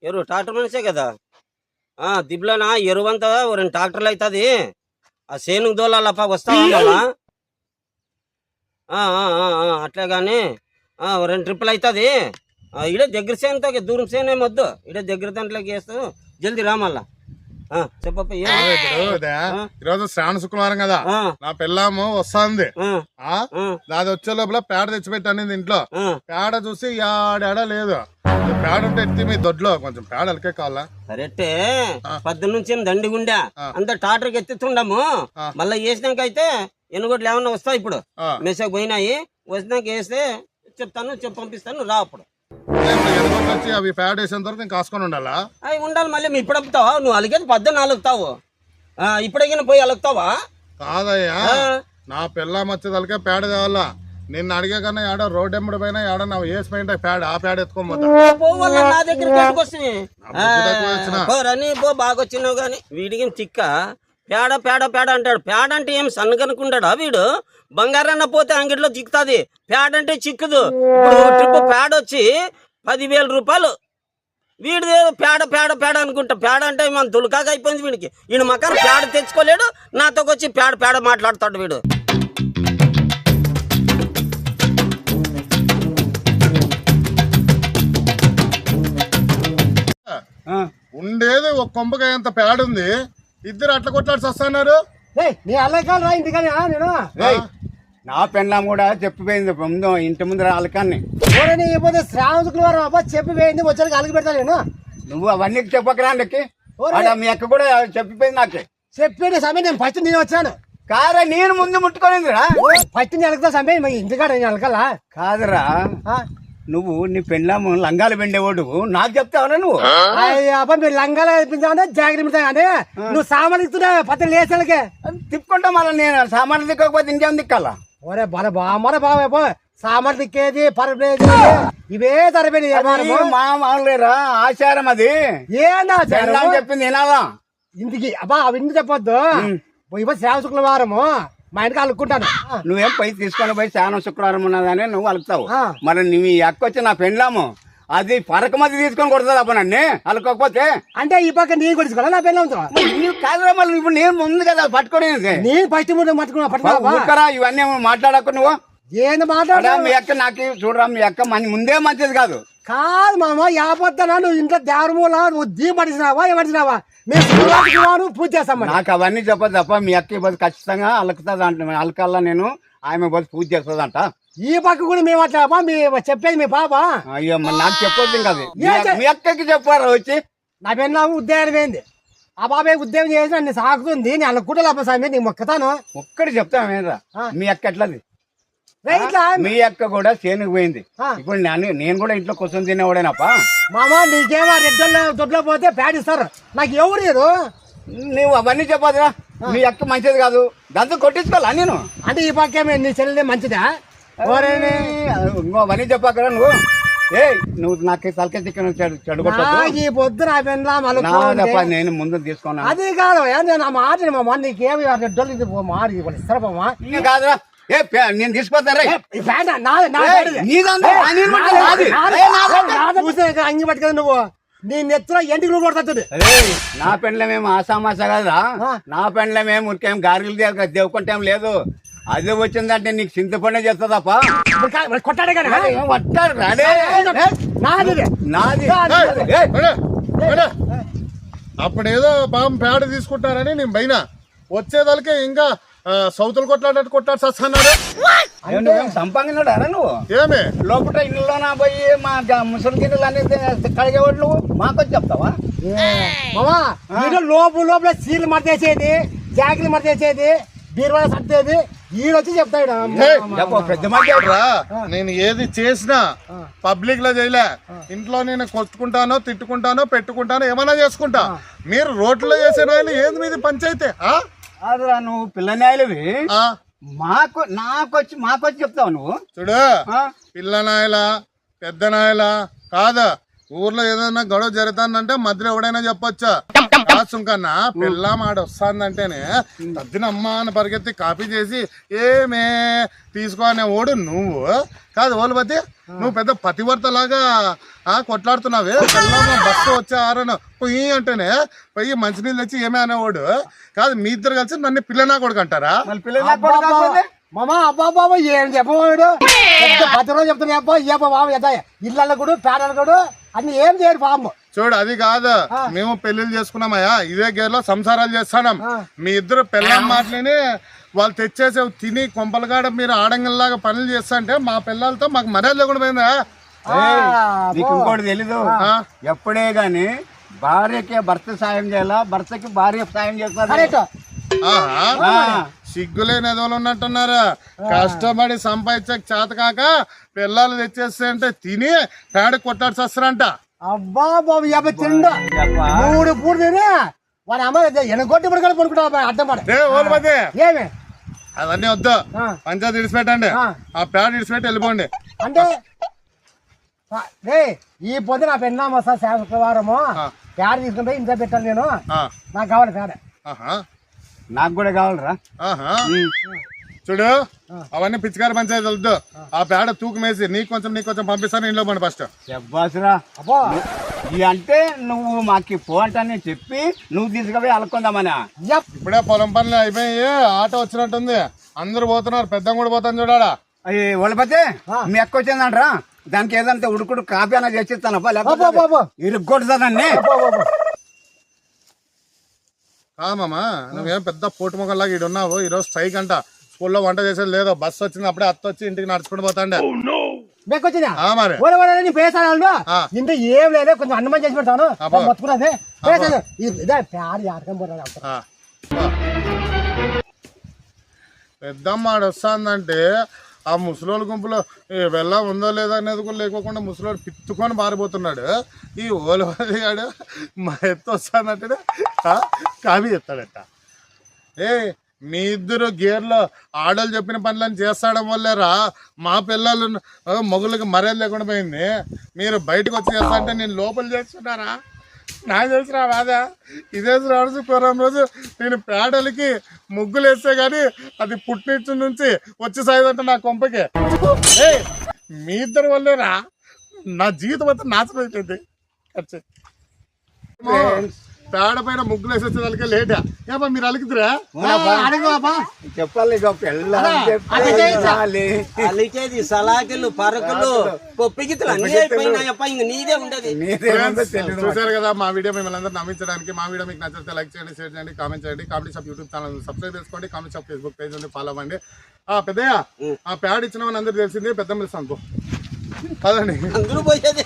ఎరువు ట్రాక్టర్ మనిషే కదా దిబ్బలోనా ఎరువంతా 2 ట్రాక్టర్లు అవుతుంది ఆ సేనుకు దోలాలప్ప వస్తావా మళ్ళా అట్లే కానీ 2 ట్రిప్పులు అవుతుంది ఇడే దగ్గర సేనుతో దూరం సేను ఏమొద్దు ఇడే దగ్గర దాంట్లోకి వేస్తూ జల్దీ రా మళ్ళా చెప్పప్ప ఈరోజు శ్రావణ శుక్రవారం కదా నా పిల్లము వస్తుంది అది వచ్చే లోపల పేడ తెచ్చిపెట్టాను ఇంట్లో పేడ చూసి ఆడాడ లేదు పేడ ఉంటే ఎత్తి మీ దొడ్లో కొంచెం పేడ అలకే కావాలా కరెక్టే 10 నుంచి దండిగుండా అంత టాటర్కి ఎత్తుతుండము మళ్ళీ వేసినాక అయితే ఎనుగోట్లు ఏమన్నా వస్తాయి ఇప్పుడు మెసేజ్ పోయినాయి వచ్చినాక వేస్తే చెప్తాను పంపిస్తాను రా అప్పుడు వచ్చి అవి పేడ వేసేంత వరకు కాసుకొని ఉండాలా అవి ఉండాలి మళ్ళీ ఇప్పుడు అప్పుతావా నువ్వు అలిగేది 10 అలుగుతావు ఇప్పుడైనా పోయి అలుగుతావా కాదయ్యా నా పిల్ల వచ్చేదలకే పేడ తేవాలా నిన్ను అడిగే కన్నా ఏడ రోడ్ ఎంబడి పైన ఏడ నా వేసి పోయింటే పేడ ఆ పేడ ఎత్తుకోమని నా దగ్గర బాగా వచ్చినావు కానీ వీడికి తిక్క పేడ పేడ పేడ అంటాడు పేడ అంటే ఏం సన్నగనుకుంటాడా వీడు బంగారన్న పోతే అంగడిలో చిక్కుతుంది పేడ అంటే చిక్కుదు ఇప్పుడు ట్రిప్ పేడ వచ్చి 10,000 రూపాయలు వీడి పేడ పేడ పేడ అనుకుంటా పేడ అంటే మన తులకాగా అయిపోయింది వీడికి ఈయన మకాన్ పేడ తెచ్చుకోలేడు నాతో వచ్చి పేడ పేడ మాట్లాడతాడు వీడు ఉండేది ఒక కొంపకాయ అంత పేడ ఉంది ఇద్దరు అట్లా కొట్లాడి వస్తున్నారు నా పెళ్ళాం కూడా చెప్పిపోయింది ముందు ఇంటి ముందర అలకాన్ని శ్రావణ శుక్రవారం అబ్బా చెప్పిపోయింది వచ్చాక అలకి పెడతా నేను నువ్వు అవన్నీ చెప్పకరా నీకు మీ అక్క కూడా చెప్పిపోయింది నాకు చెప్పే సమయం నేను ఫస్ట్ నేను వచ్చాను కారా నేను ముందు ముట్టుకోలేదురా ఫస్ట్ నేను అలకుతా సమయం ఇంటికాడ నేను అలకలా కాదురా నువ్వు నీ పెళ్ళాము లంగాలు పెండేవాడు నాకు చెప్తావునా నువ్వు అబ్బా మీరు లంగాలు వేయించావా జాగ్రత్త కానీ నువ్వు సామాన్లు ఇస్తున్నా పత్తి లేసాలకే తిప్పుకుంటా మళ్ళీ నేను సామాన్లు దిక్కకపోతే ఇంకేం దిక్కాలా ఒరే బల బామర బాబా సామాన్లు దిక్కేది పరపేది ఇవే తరపేది మామూలేరా ఆచారం అది ఏందా చెప్పింది వినాలా ఇంటికి అబ్బా అవి ఇంటికి చెప్పొద్దు ఇవ్వ శ్రావణ శుక్రవారము మా ఇంటికి అలుక్కుంటాను నువ్వేం పై తీసుకొని పోయి శ్రావణ శుక్రవారం ఉన్నదని నువ్వు అలుకుతావు మరి నువ్వు ఈ అక్క వచ్చి నా పెళ్ళాము అది పరక మధ్య తీసుకొని కొడుతుంది అప్ప నన్ను అలుకోకపోతే అంటే ఈ పక్క నేను కొడుచుకోవాలా నా పెళ్ళంతో నువ్వు కాదురా మళ్ళీ ఇప్పుడు నేను ముందు కదా పట్టుకోని నేను ఫస్ట్ పట్టుకున్నా ఇవన్నీ మాట్లాడకు నువ్వు ఏంది మాట్లాడా మీ అక్క నాకు చూడరా మీ అక్క ముందే మంచిది కాదు కాదు మామ యాపత్తనా నువ్వు ఇంట్లో దేవరమూల నువ్వు దీ పడిచినావా ఏమడిచినావా మేము పూజ చేస్తాం నాకు అవన్నీ చెప్పదు తప్ప మీ అక్క బదులు ఖచ్చితంగా అలుకుతుంది అంట అలకల్లా నేను ఆమె బదులు పూజ చేస్తుందంట ఈ పక్క కూడా మేము అట్లా మీ చెప్పేది మీ పాప అయ్యో నాకు చెప్పొద్దు కాదు మీ అక్కకి చెప్పారా వచ్చి నా పెన్నా ఉద్యోగం ఏంది ఆ బాబాయ్ ఉద్యోగం చేసి నన్ను సాగుతుంది నేను అలా కూడా లేప సామి నీకు మొక్కతాను ఒక్కటి చెప్తామేరా మీ అక్క ఎట్లది మీ అక్క కూడా చేనుకు పోయింది ఇప్పుడు నేను కూడా ఇంట్లో కూర్చొని తినేవాడేనప్ప మామా నీకేమో రెడ్డల్లో దొడ్లో పోతే పేడిస్తారు నాకు ఎవరు నువ్వు అవన్నీ చెప్పదురా మీ అక్క మంచిది కాదు దాంతో కొట్టించుకోవాలా నేను అంటే ఈ పక్క నీ చెల్లె మంచిదా అవన్నీ చెప్పాకరా నువ్వు నాకు తలకే చికెన్ ఈ పొద్దున నేను ముందు తీసుకున్నా అది కాదు నేను ఆ మాట మా నీకేమి రెడ్డోళ్ళు మాట కాదురా నేను తీసుకుపోతాను అంగి పట్టు కదా నువ్వు నీ నెత్తులో ఎంటికి నువ్వు కొడుతుంది నా పెండ్లమేమో ఆసామాసా కదా నా పెండ్లమేమో ఉరికేం గారెలు దేవుకుంటేం లేదు అదే వచ్చిందంటే నీకు చింతపండే చేస్తుందప్ప కొట్టాడే నాది అప్పుడేదో పాపం పేడ తీసుకుంటారని నేను పైన వచ్చేదానికే ఇంకా సౌతులు కొట్లాడు సస్తున్నాడు సంపంగినాడా నువ్వు ఏమే లోపల ఇళ్ళలోనా పోయి మా ముసలి గిన్నెలు అనేది కడిగేవాడు నువ్వు మాకొచ్చి చెప్తావా మామా లోపల సీలు మడతేసేది జాకెట్లు మడతేసేది బీరువా సర్దేది ఈడొచ్చి చెప్తాడు నేను ఏది చేసినా పబ్లిక్ లో చేయలే ఇంట్లో నేను కొట్టుకుంటానో తిట్టుకుంటానో పెట్టుకుంటానో ఏమన్నా చేసుకుంటా మీరు రోడ్లో చేసే ఏంది మీది పంచాయితీ అదిరా నువ్వు పిల్లనాయలవి మాకొచ్చి చెప్తావు నువ్వు చూడు పిల్లనాయల పెద్ద నాయల కాదా ఊర్లో ఏదైనా గొడవ జరుగుతుందంటే మధ్యలో ఎవడైనా చెప్పొచ్చా సుంకన్నా పెళ్ళాం ఆడ వస్తాందంటేనే తద్దినమ్మ అని పరిగెత్తి కాపీ చేసి ఏమే తీసుకోనే ఓడు నువ్వు కాదు ఓలుపతి నువ్వు పెద్ద పతివర్త లాగా కొట్లాడుతున్నావే పెళ్ళాం బస్సు వచ్చే ఆరను పొయ్యి అంటేనే పొయ్యి మంచినీళ్ళు తెచ్చి ఏమే అనేవాడు కాదు మీ ఇద్దరు కలిసి నన్ను పిల్లనా కొడుకు అంటారా మామా అబ్బా బాబా ఏం చెప్పవాడు 10 రోజులు చెప్తున్నా అబ్బా ఏ బాబా ఇళ్ళల్లో కూడా పేడలు కూడా అన్ని ఏం చేయరు పాము చూడు అది కాదు మేము పెళ్లిళ్ళు చేసుకున్నామయ్యా ఇదే గేర్లో సంసారాలు చేస్తాం మీ ఇద్దరు పెళ్ళాం మాటలని వాళ్ళు తెచ్చేసే తిని కొంపలగాడ మీరు ఆడంగల్లాగా పనులు చేస్తా అంటే మా పిల్లలతో మాకు మర్యాద లేకుండా పోయిందా నీకు ఇంకోటి తెలీదు ఎప్పుడే గాని భార్యకే భర్త సాయం చేయాలా భర్తకి భార్య సాయం చేస్తారు సిగ్గులేని ఎదవలు ఉన్నట్టున్నారు కష్టపడి సంపాదించక చేత కాక పిల్లలు తెచ్చేస్తే అంటే తిని పేడ కొట్టాడు వస్తారంట అబ్బా బాబు 50 తిండు 3 పూట తిని వాడి అమ్మ ఎనగొట్టి పడుకొని పడుకుంటా అడ్డం పడ ఏమి అవన్నీ వద్దు పంచాయతీ ఇడిచిపెట్టండి ఆ పేడ ఇడిచిపెట్టి వెళ్ళిపోండి అంటే ఈ పొద్దు నా పెన్నా వస్తా శుక్రవారము పేడ తీసుకుంటే ఇంట్లో పెట్టాను నేను నాకు కావాలి పేడ నాకు కూడా కావాలరా చూడు అవన్నీ పిచ్చికారి పంచాయతీ వద్దు ఆ పేడ తూకమేసి నీకు కొంచెం పంపిస్తాను ఇంట్లో పండి ఫస్ట్ చెప్పాసురా అంటే నువ్వు మాకు పో అంటానే చెప్పి నువ్వు తీసుకుపోయి అలకొందామనా ఇప్పుడే పొలం పనులు అయిపోయి ఆటో వచ్చినట్టుంది అందరూ పోతున్నారు పెద్ద కూడా పోతాను చూడాడా వాళ్ళపోతే మీ అక్క వచ్చిందంటరా దానికి ఏదంటే ఉడుకుడు కాపీ అన్న చేసిస్తానప్పా ఇరుక్కొట్టుదాన్ని కామమ్మా నువ్వేం పెద్ద పోటు మొక్కలాగా ఇటు ఉన్నావు ఈ రోజు స్ట్రైక్ అంట స్కూల్లో వంట చేసేది లేదో బస్సు వచ్చింది అప్పుడే అత్త వచ్చి ఇంటికి నడుచుకుంటూ పోతాండే మరి పేసాను ఇంత ఏం లేదు కొంచెం అన్నమని చేసి పెడతాను మొత్తుకున్నది పెద్దమ్మాడు వస్తుందంటే ఆ ముసలోళ్ళ గుంపులో వెళ్ళ ఉందో లేదో అనేది కూడా లేకోకుండా ముసలోడు పిత్తుకొని పారిపోతున్నాడు ఈ ఓలవాడి గాడు మా ఎత్తు వస్తానంటే కాపీ చెప్తాడట మీ ఇద్దరు గేర్లో ఆడోళ్ళు చెప్పిన పనులను చేస్తాడం వల్లేరా మా పిల్లలు మొగుళ్ళకి మర్యాద లేకుండా పోయింది మీరు బయటకు వచ్చి చేస్తా అంటే నేను లోపల చేస్తున్నారా నాకు తెలిసిన రాదా ఇదే రోజు కొరం రోజు నేను పేడలకి ముగ్గులు వేస్తే గానీ అది పుట్టినిచ్చు నుంచి వచ్చి సాయదంట నా కొంపకి మీ ఇద్దరు వల్లేరా నా జీవితం అంతా నాశనం అయిపోయింది పేడ పైన ముగ్గులు వేసేసే వాళ్ళకి లేటా ఏమో మీరు అలికిద్దురా చెప్పాలి అలికేది సలాకిలు పరకులు పొప్పిగితులు అన్ని అయిపోయినాయప్ప ఇంక నీదే ఉండదు చూసారు కదా మా వీడియో మిమ్మల్ని అందరూ నమ్మించడానికి మా వీడియో మీకు నచ్చితే లైక్ చేయండి షేర్ చేయండి కామెంట్ చేయండి comedy shop YouTube channel subscribe చేసుకోండి కామెడీ షాప్ ఫేస్బుక్ పేజ్ ఉంది ఫాలో అవ్వండి పెద్దయ్య ఆ పేడ ఇచ్చిన అందరూ తెలిసింది పెద్ద మిల్స్ అనుకో కదండి అందరూ పోయేది